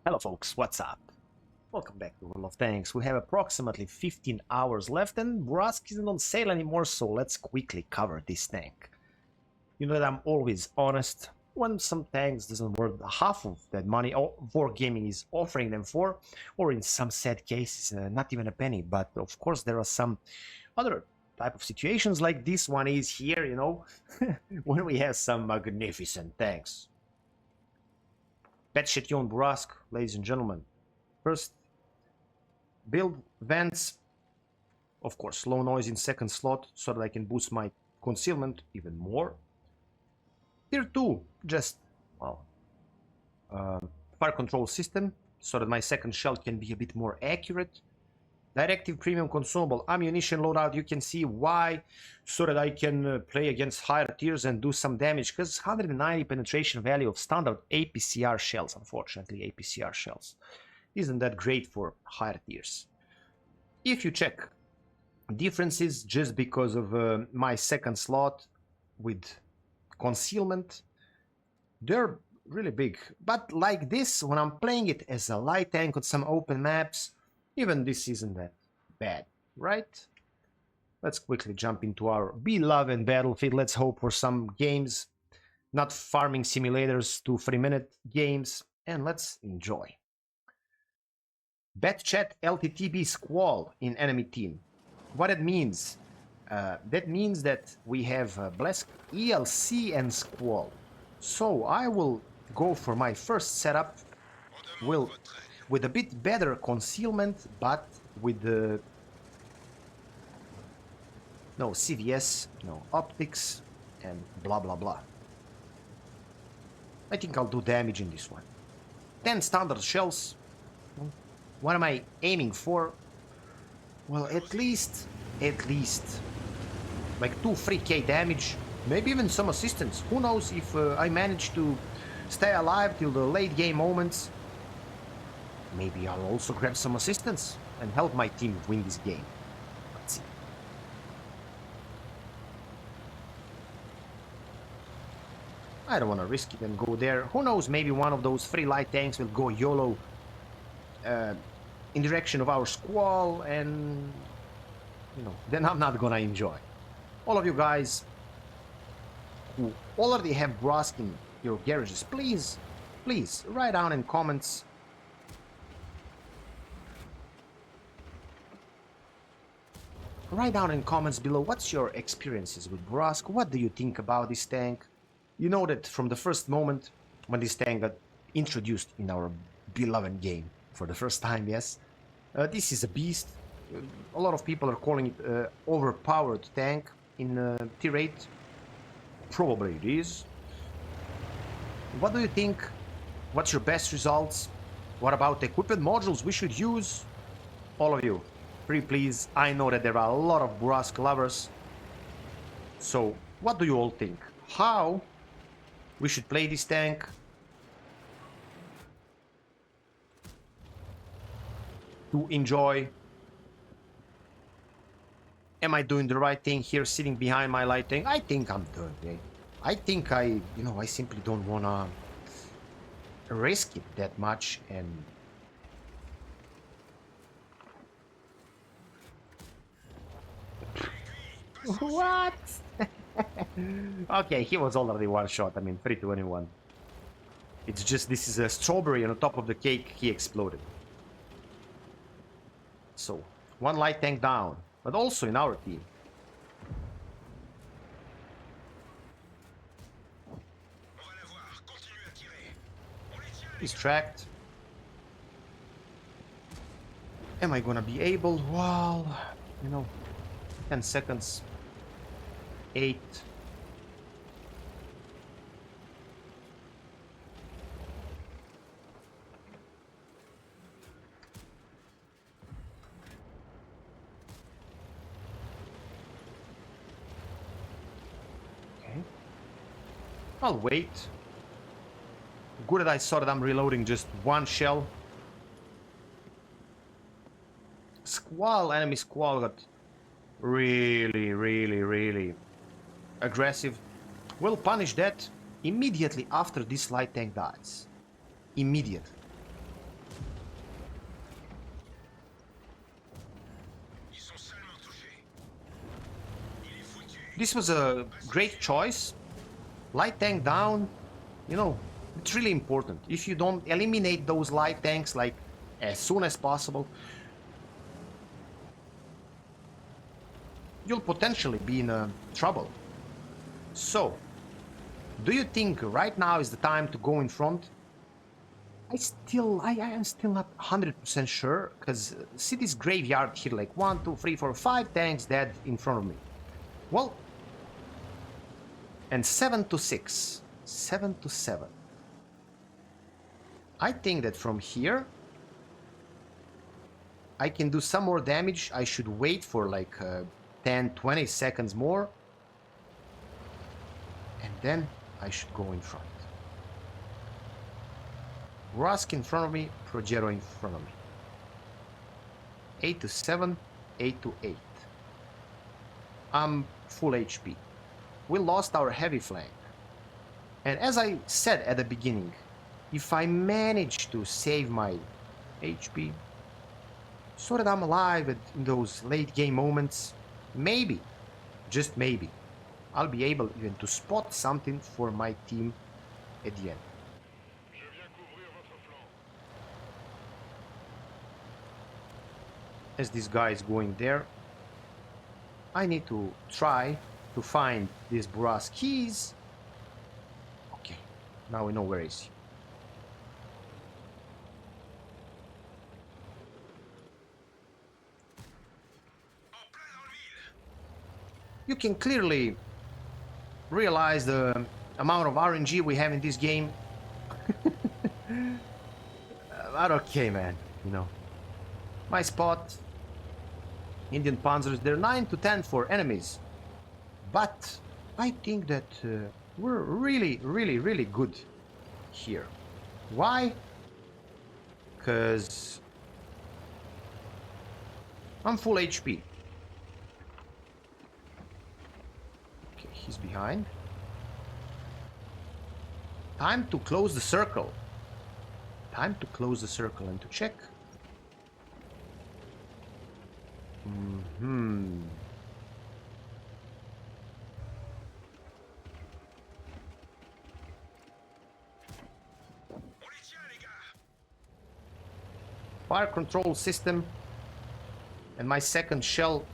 Hello folks, what's up? Welcome back to World of Tanks. We have approximately 15 hours left and Bourrasque isn't on sale anymore, so let's quickly cover this tank. You know that I'm always honest. When some tanks doesn't worth half of that money Wargaming is offering them for, or in some sad cases, not even a penny, but of course there are some other type of situations like this one is here, you know, when we have some magnificent tanks. Batshit on Bourrasque, ladies and gentlemen. First, build vents. Of course, low noise in second slot so that I can boost my concealment even more. Tier 2, just, well, fire control system so that my second shell can be a bit more accurate. Directive premium consumable ammunition loadout, you can see why, so that I can play against higher tiers and do some damage, because 190 penetration value of standard APCR shells, unfortunately APCR shells, isn't that great for higher tiers. If you check differences just because of my second slot with concealment, they're really big, but like this, when I'm playing it as a light tank on some open maps, even this isn't that bad, right? Let's quickly jump into our beloved battlefield. Let's hope for some games, not farming simulators to 3-minute games, and let's enjoy. Batchat LTTB Squall in enemy team. What it means? That means that we have Bourrasque ELC and Squall. So I will go for my first setup with a bit better concealment, but with the no CVS, no optics, and blah blah blah. I think I'll do damage in this one. 10 standard shells. What am I aiming for? Well, at least like 2-3k damage, maybe even some assistance. Who knows if I manage to stay alive till the late game moments. Maybe I'll also grab some assistance and help my team win this game. Let's see. I don't want to risk it and go there. Who knows, maybe one of those 3 light tanks will go YOLO in direction of our Squall, and you know, then I'm not gonna enjoy. All of you guys who already have Bourrasque in your garages, please write down in comments below what's your experiences with Bourrasque. What do you think about this tank? You know that from the first moment when this tank got introduced in our beloved game for the first time, yes, this is a beast. A lot of people are calling it overpowered tank in tier 8. Probably it is. What do you think? What's your best results? What about equipment modules we should use? All of you, please. I know that there are a lot of Bourrasque lovers. So, what do you all think? How we should play this tank? To enjoy? Am I doing the right thing here, sitting behind my light tank? I think I'm doing it. I think I simply don't wanna risk it that much and what? Okay, he was already one shot. I mean, 3-21. It's just this is a strawberry on the top of the cake. He exploded. So, 1 light tank down, but also in our team. He's tracked. Am I gonna be able? Well, you know, 10 seconds. 8. Okay. I'll wait. Good that I saw that I'm reloading just 1 shell. Squall, enemy Squall got really aggressive. We'll punish that immediately after this light tank dies. Immediately. This was a great choice. Light tank down, you know, it's really important. If you don't eliminate those light tanks like as soon as possible, you'll potentially be in trouble. So, do you think right now is the time to go in front? I am still not 100% sure, because city's graveyard here, like 1, 2, 3, 4, 5 tanks dead in front of me. Well, and 7 to 6, 7 to 7. I think that from here, I can do some more damage. I should wait for like 10, 20 seconds more. And then I should go in front. Bourrasque in front of me, Progetto in front of me. 8 to 7, 8 to 8. I'm full HP. We lost our heavy flank. And as I said at the beginning, if I manage to save my HP, so that I'm alive in those late game moments, maybe, just maybe, I'll be able even to spot something for my team at the end. As this guy is going there, I need to try to find these Bourrasque keys. Okay, now we know where is he. You can clearly realize the amount of RNG we have in this game. But okay, man, you know. My spot, Indian Panzers, they're 9 to 10 for enemies. But I think that we're really good here. Why? Because I'm full HP. Okay, he's behind. Time to close the circle. Time to close the circle and to check. Fire control system and my second shell.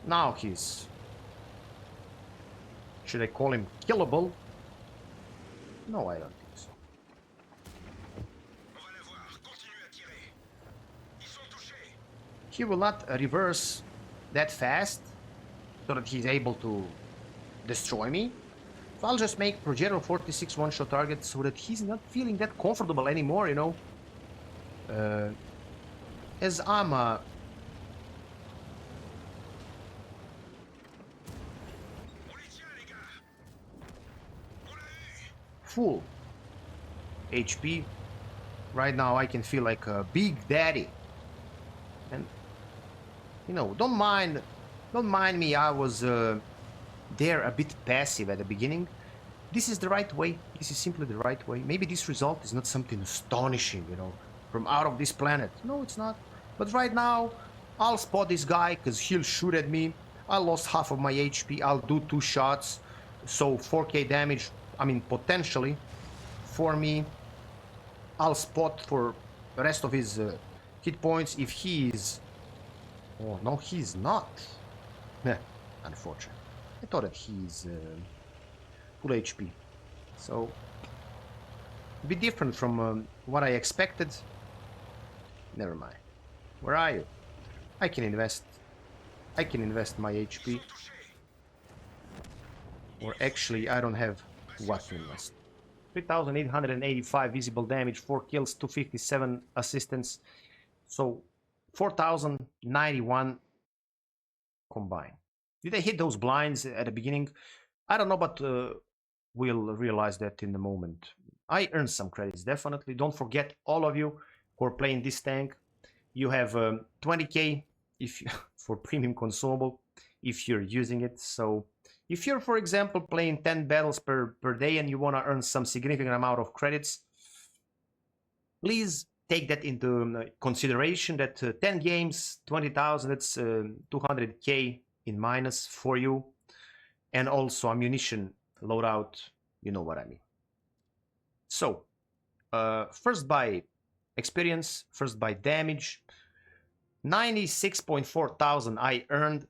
Now he's... Should I call him killable? No, I don't think so. He will not reverse that fast, so that he's able to destroy me. So I'll just make Progetto 46 one-shot target, so that he's not feeling that comfortable anymore, you know. As I'm a... full HP. Right now I can feel like a big daddy. And you know, don't mind me, I was there a bit passive at the beginning. This is the right way. This is simply the right way. Maybe this result is not something astonishing, you know, from out of this planet. No, it's not. But right now, I'll spot this guy because he'll shoot at me. I lost half of my HP. I'll do 2 shots. So 4k damage, I mean, potentially, for me. I'll spot for the rest of his hit points if he is... Oh, no, he's not. Nah, unfortunate. I thought that he's full HP. So, a bit different from what I expected. Never mind. Where are you? I can invest I can invest my HP. Or actually, I don't have what to invest. 3,885 visible damage, 4 kills, 257 assistance. So 4,091 combined. Did I hit those blinds at the beginning? I don't know, but we'll realize that in a moment. I earned some credits, definitely. Don't forget, all of you who are playing this tank, you have 20k if you, for premium consumable if you're using it. So if you're, for example, playing 10 battles per day and you want to earn some significant amount of credits, please take that into consideration, that 10 games, 20,000, that's 200k in minus for you. And also ammunition loadout, you know what I mean. So, first by experience, first by damage, 96.4 thousand I earned,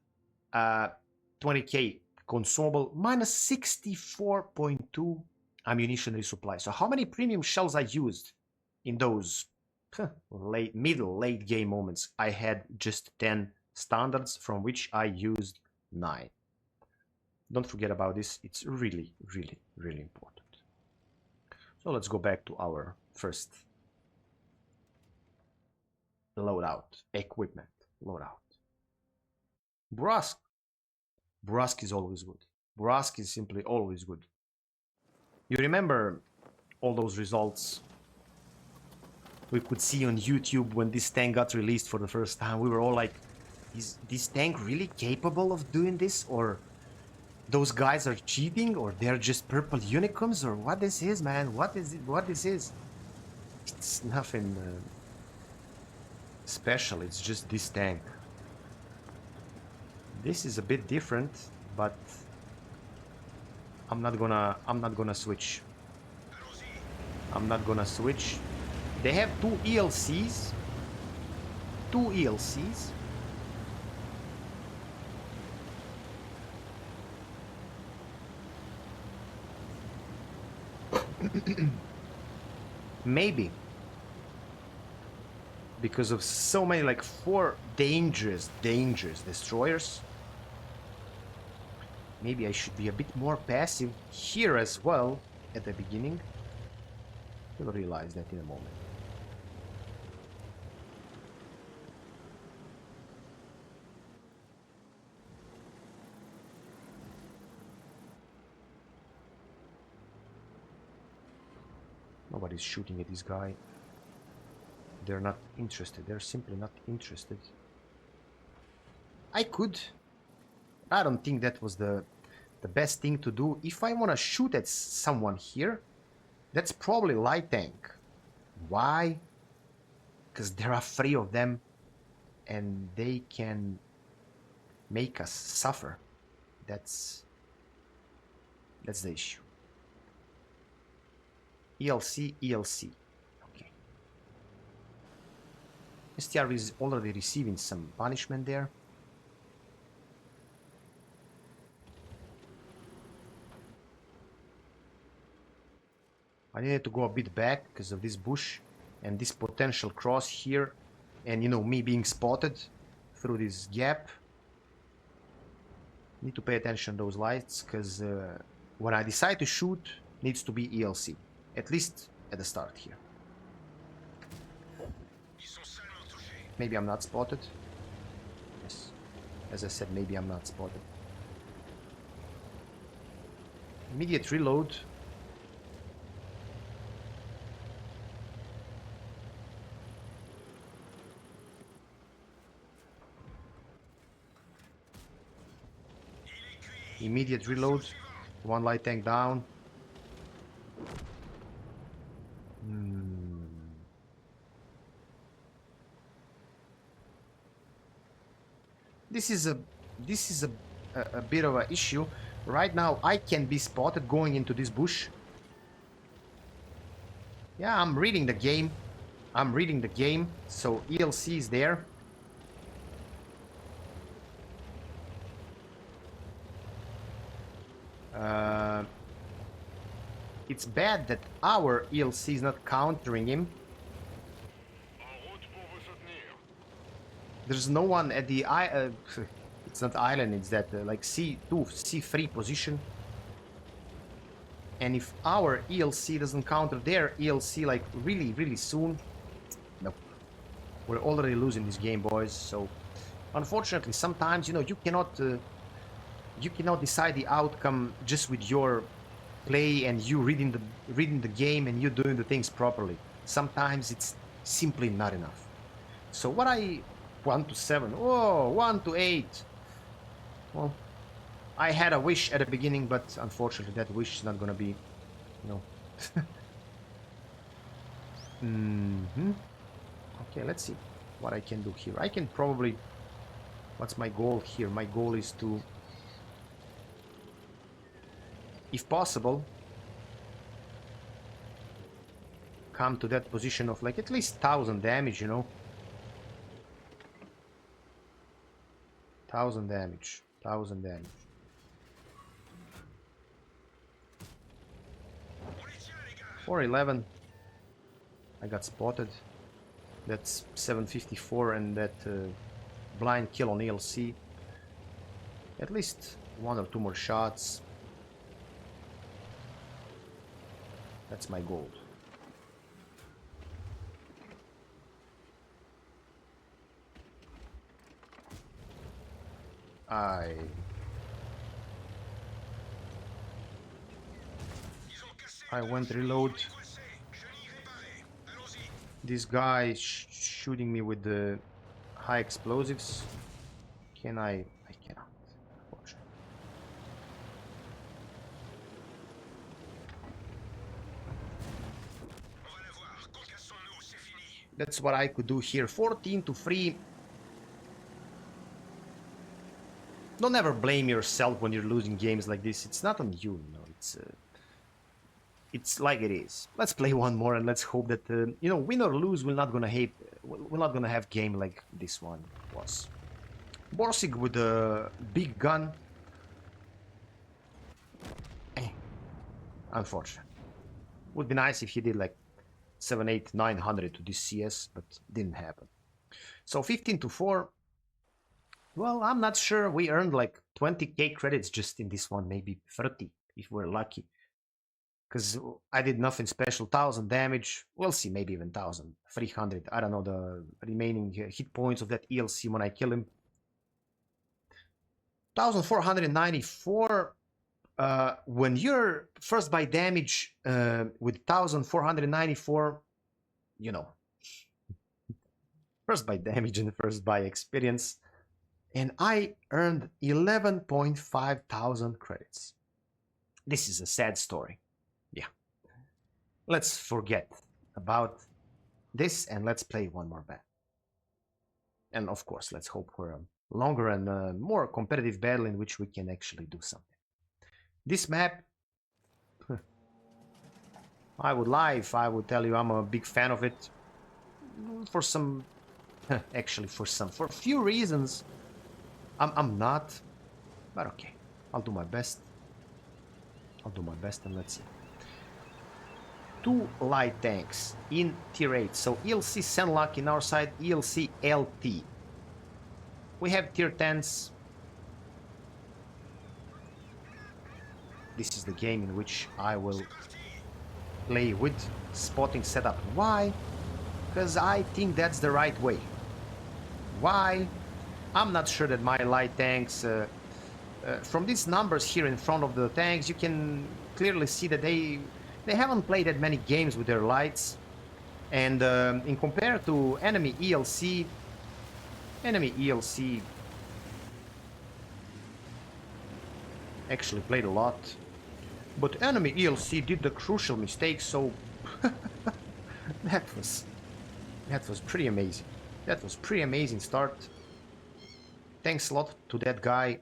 20k consumable, minus 64.2 ammunition resupply. So how many premium shells I used in those late game moments? I had just 10 standards, from which I used 9. Don't forget about this. It's really, really, really important. So let's go back to our first loadout, equipment loadout. Bourrasque. Bourrasque is always good. Bourrasque is simply always good. You remember all those results we could see on YouTube when this tank got released for the first time? We were all like, is this tank really capable of doing this? Or those guys are cheating? Or they're just purple unicorns? Or what this is, man? What is it? What this is? It's nothing special. It's just this tank. This is a bit different, but I'm not gonna switch. I'm not gonna switch. They have 2 ELCs. 2 ELCs. Maybe because of so many, like 4 dangerous destroyers. Maybe I should be a bit more passive here as well at the beginning. You'll realize that in a moment. Nobody's shooting at this guy. They're not interested. They're simply not interested. I could. I don't think that was the best thing to do. If I want to shoot at someone here, that's probably light tank. Why? Because there are 3 of them and they can make us suffer. That's the issue. ELC, ELC. Okay. STR is already receiving some punishment there. I needed to go a bit back because of this bush and this potential cross here, and you know, me being spotted through this gap. Need to pay attention to those lights, because when I decide to shoot, needs to be ELC, at least at the start here. Maybe I'm not spotted. Yes, as I said, maybe I'm not spotted. Immediate reload. Immediate reload. 1 light tank down. This is a bit of an issue. Right now I can be spotted going into this bush. Yeah, I'm reading the game. I'm reading the game. So ELC is there. It's bad that our ELC is not countering him. There's no one at the It's not island, it's that like C2, C3 position. And if our ELC doesn't counter their ELC like really soon, no, we're already losing this game, boys. So unfortunately, sometimes, you know, you cannot decide the outcome just with your play and you reading the game and you doing the things properly. Sometimes it's simply not enough. So what 1 to 7, oh, 1 to 8. Well, I had a wish at the beginning, but unfortunately that wish is not gonna be, you know. Okay, let's see what I can do here. I can probably, what's my goal here? My goal is to, if possible, come to that position of like at least 1000 damage, you know. 1000 damage. 1000 damage. For 11, I got spotted. That's 754 and that blind kill on ELC. At least 1 or 2 more shots. That's my goal. I went reload. This guy shooting me with the high explosives. Can I cannot, unfortunately. That's what I could do here. 14 to 3. Don't ever blame yourself when you're losing games like this. It's not on you, you know. It's like it is. Let's play one more and let's hope that you know, win or lose, we're not gonna have game like this one was. Bourrasque with a big gun. Unfortunate. Would be nice if he did like 7, 8, 900 to this CS, but didn't happen. So 15 to 4. Well, I'm not sure. We earned like 20k credits just in this one, maybe 30 if we're lucky. Because I did nothing special. 1000 damage. We'll see, maybe even 1300. I don't know the remaining hit points of that ELC when I kill him. 1494. When you're first by damage with 1494, you know, first by damage and first by experience. And I earned 11.5 thousand credits. This is a sad story. Yeah. Let's forget about this and let's play one more battle. And of course, let's hope for a longer and more competitive battle in which we can actually do something. This map, I would lie if I would tell you I'm a big fan of it. For some, actually for a few reasons, I'm not, but okay, I'll do my best. I'll do my best and let's see. 2 light tanks in tier 8. So ELC Senlock in our side, ELC LT. We have tier 10s. This is the game in which I will play with spotting setup. Why? Because I think that's the right way. Why? I'm not sure that my light tanks, from these numbers here in front of the tanks, you can clearly see that they haven't played that many games with their lights. And in compared to enemy ELC actually played a lot. But enemy ELC did the crucial mistake, so that was pretty amazing. That was pretty amazing start. Thanks a lot to that guy.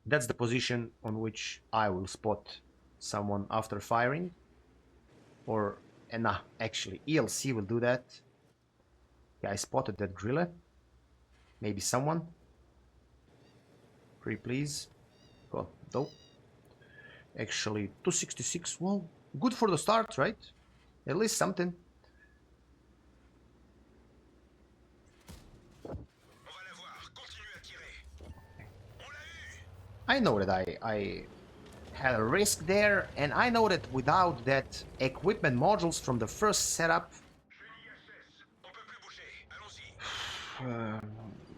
That's the position on which I will spot someone after firing. Or, and nah, actually, ELC will do that. Okay, I spotted that grille. Maybe someone. Pretty please. Well, though. Actually, 266. Well, good for the start, right? At least something. I know that I had a risk there, and I know that without that equipment modules from the first setup,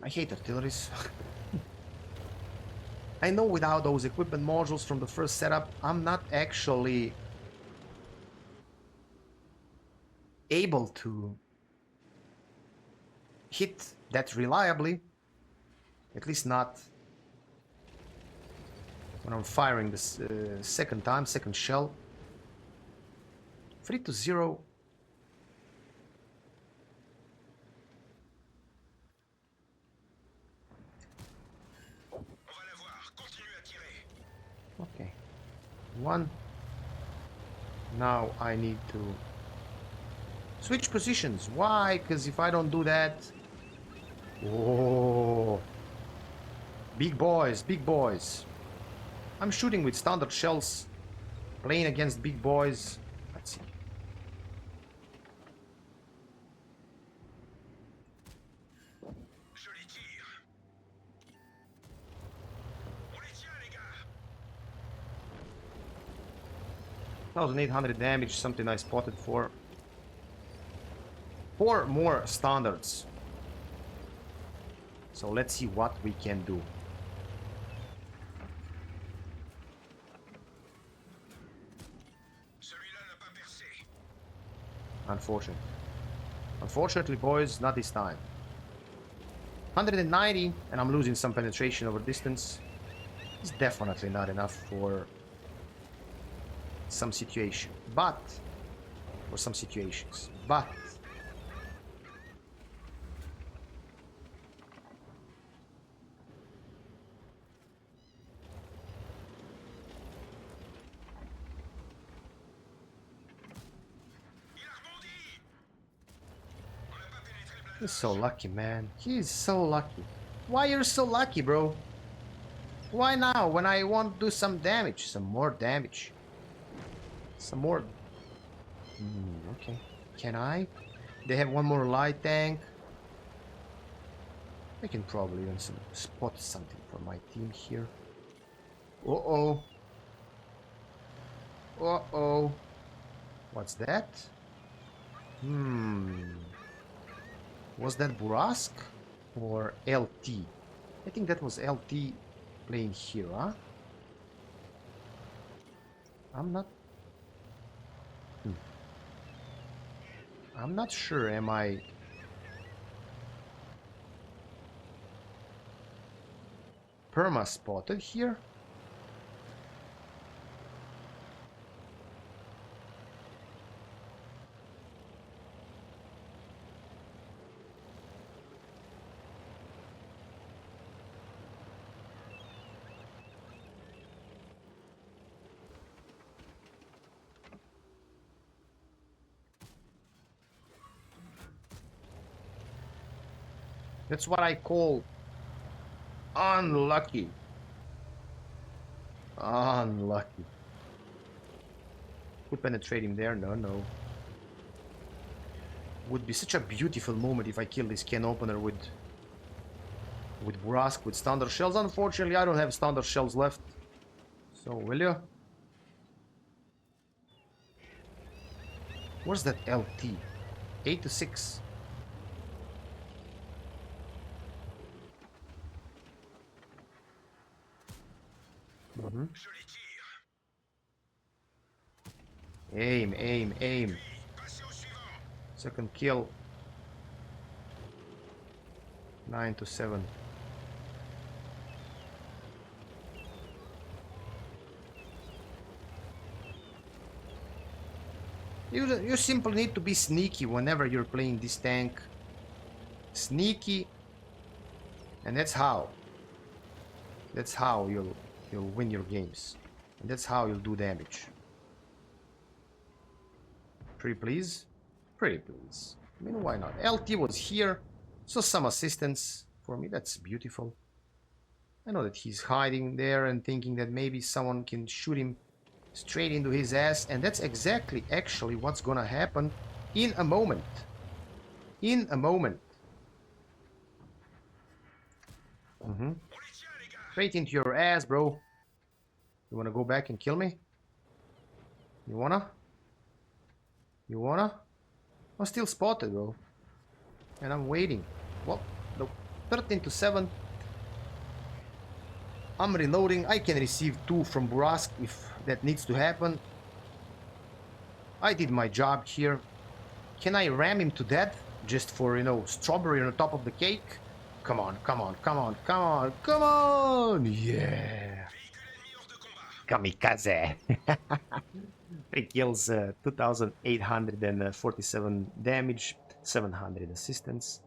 I hate artilleries. I know without those equipment modules from the first setup, I'm not actually able to hit that reliably, at least not when I'm firing this second shell. 3-0. Okay. 1. Now I need to switch positions. Why? Because if I don't do that... Oh, big boys, big boys. I'm shooting with standard shells, playing against big boys. Let's see. $1,800 damage, something I spotted for 4 more standards. So let's see what we can do. Unfortunately, boys, not this time. 190, and I'm losing some penetration over distance. It's definitely not enough for some situation, but for some situations, but he's so lucky, man. He's so lucky. Why you're so lucky, bro? Why now when I want to do some damage, some more damage? Some more. Okay. Can I? They have one more light tank. I can probably even spot something for my team here. Uh-oh. Uh-oh. What's that? Was that Bourrasque or LT? I think that was LT playing here, huh? I'm not sure, am I... Perma spotted here? That's what I call unlucky. Unlucky. Could penetrate him there. No. Would be such a beautiful moment if I kill this can opener with Bourrasque with standard shells. Unfortunately, I don't have standard shells left. So, will you? Where's that LT? 8-6. Aim. Second kill. 9-7. You simply need to be sneaky whenever you're playing this tank. Sneaky, and that's how you'll win your games, and that's how you'll do damage. Pretty please. I mean, why not? LT was here, so some assistance for me. That's beautiful. I know that he's hiding there and thinking that maybe someone can shoot him straight into his ass, and that's exactly actually what's gonna happen in a moment. In a moment. Straight into your ass, bro. You wanna go back and kill me? You wanna? You wanna? I'm still spotted, bro. And I'm waiting. Well, no. 13 to 7. I'm reloading. I can receive 2 from Bourrasque if that needs to happen. I did my job here. Can I ram him to death? Just for, you know, strawberry on the top of the cake? Come on, come on, come on, come on, come on! Yeah! Kamikaze! 3 kills, 2,847 damage, 700 assistance.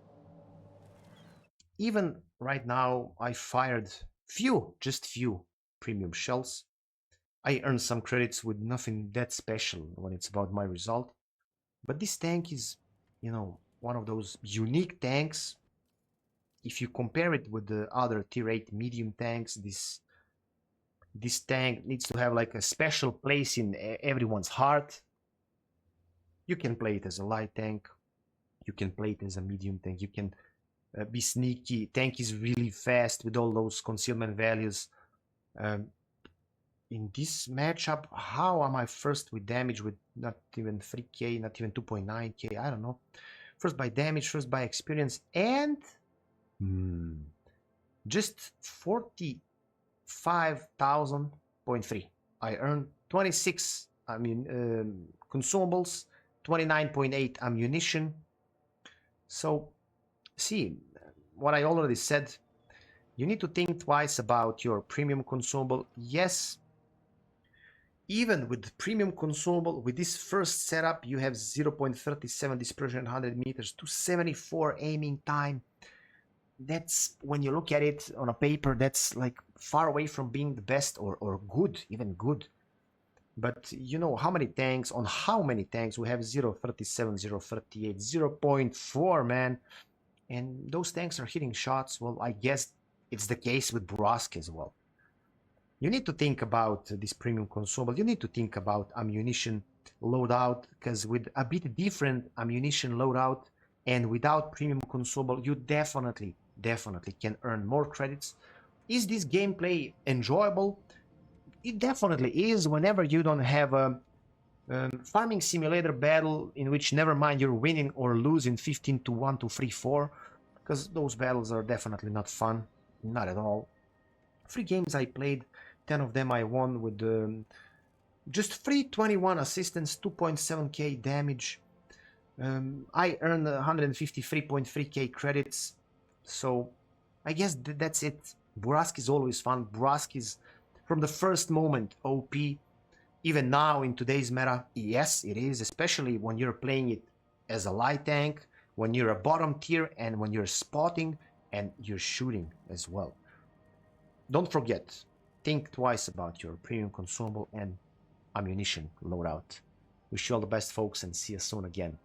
Even right now, I fired just few premium shells. I earned some credits with nothing that special when it's about my result. But this tank is, you know, one of those unique tanks. If you compare it with the other tier 8 medium tanks, this tank needs to have like a special place in everyone's heart. You can play it as a light tank. You can play it as a medium tank. You can be sneaky. Tank is really fast with all those concealment values. In this matchup, how am I first with damage with not even 3k, not even 2.9k? I don't know. First by damage, first by experience, and just 45,000.3. I earned 26, consumables, 29.8 ammunition. So, see, what I already said, you need to think twice about your premium consumable. Yes, even with the premium consumable, with this first setup, you have 0.37 dispersion, 100 meters, 274 aiming time. That's, when you look at it on a paper, that's like far away from being the best or good, even good. But you know how many tanks, on how many tanks we have 0.37, 0.38, 0.4, man. And those tanks are hitting shots. Well, I guess it's the case with Bourrasque as well. You need to think about this premium consumable. You need to think about ammunition loadout, because with a bit different ammunition loadout and without premium consumable, you definitely can earn more credits. Is this gameplay enjoyable? It definitely is, whenever you don't have a farming simulator battle in which, never mind you're winning or losing 15 to 1 to 3-4, because those battles are definitely not fun, not at all. 3 games I played, 10 of them I won with just 321 assistance, 2.7k damage. I earned 153.3k credits, so I guess that's it. Bourrasque is always fun. Bourrasque is, from the first moment, OP. Even now in today's meta, yes, it is, especially when you're playing it as a light tank, when you're a bottom tier, and when you're spotting and you're shooting as well. Don't forget, think twice about your premium consumable and ammunition loadout. Wish you all the best, folks, and see you soon again.